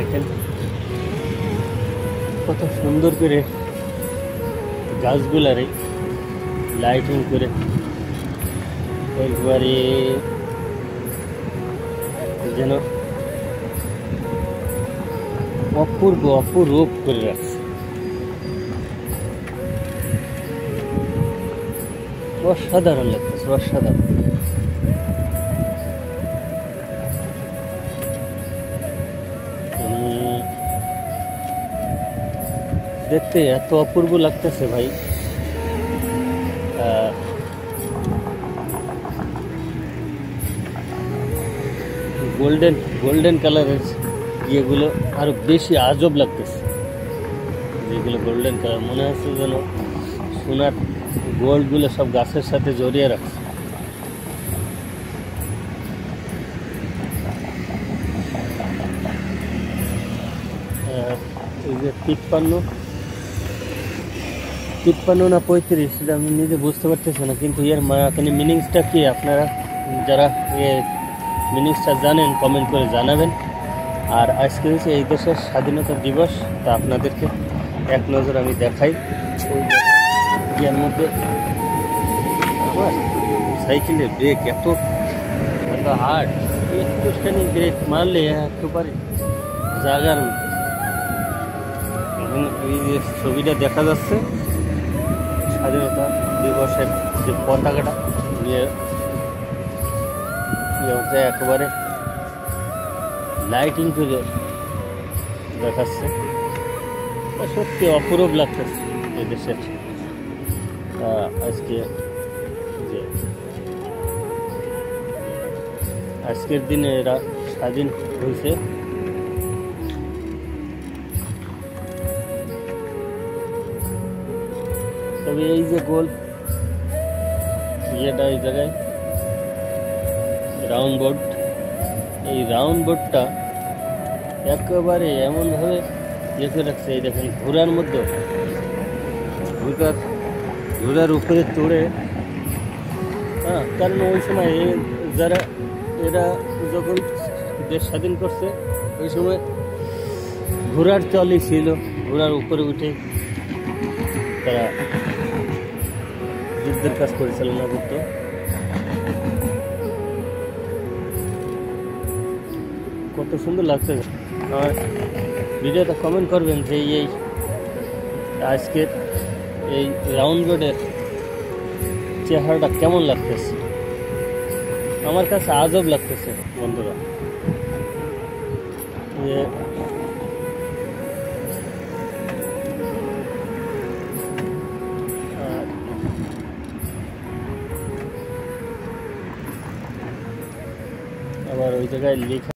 দেখেন কত সুন্দর করে গাছগুলারে লাইটিং করে একবারে যেন অপূর্ব অপরূপ করে রাখছে। অসাধারণ লাগতেছে, অসাধারণ। দেখতে এত অপূর্ব লাগতেছে ভাই। গোল্ডেন গোল্ডেন কালারের ইয়েগুলো আরো বেশি আজব লাগতেছে। যেগুলো গোল্ডেন কালার মনে হচ্ছে যেন সোনার গোল্ডগুলো সব গাছের সাথে জড়িয়ে রাখছে। এই যে 53 না 35 সেটা আমি নিজে বুঝতে পারতেছি না, কিন্তু এর মানে মিনিংসটা কি আপনারা যারা মিনিংসটা জানেন কমেন্ট করে জানাবেন। আর আজকে হচ্ছে এই দেশের স্বাধীনতা দিবস, তা আপনাদেরকে এক নজর আমি দেখাই। এর মধ্যে আমার সাইকেলের ব্রেক এত হার্ড, একটুখানি ব্রেক মারলে একেবারে জায়গার। এবং এই যে ছবিটা দেখা যাচ্ছে স্বাধীনতা দিবসের যে পতাকাটা একেবারে লাইটিং করে দেখাচ্ছে। সত্যি অপূর্ব লাগতেছে এদেশের আজকে যে আজকের দিনে এরা স্বাধীন হয়েছে। তবে এই যে গোল ইয়েটা এই জায়গায় রাউন্ড বোর্ড, এই রাউন্ড বোর্ডটা একেবারে এমনভাবে ইয়ে করে রাখছে। এই দেখেন ঘোড়ার মধ্যে ঘোড়ার উপরে চড়ে, কারণ ওই সময় এরা যখন দেশ স্বাধীন করছে ওই সময় ঘোড়ার চলই ছিল, ঘোড়ার উপরে উঠে তারা যুদ্ধের কাজ পরিচালনা করত। কত সুন্দর লাগছে। আর ভিডিওটা কমেন্ট করবেন যে এই আজকের এই রাউন্ড বোর্ডের চেহারাটা কেমন লাগতেছে। আমার কাছে আজব লাগতেছে বন্ধুরা। আবার ওই জায়গায় লেখা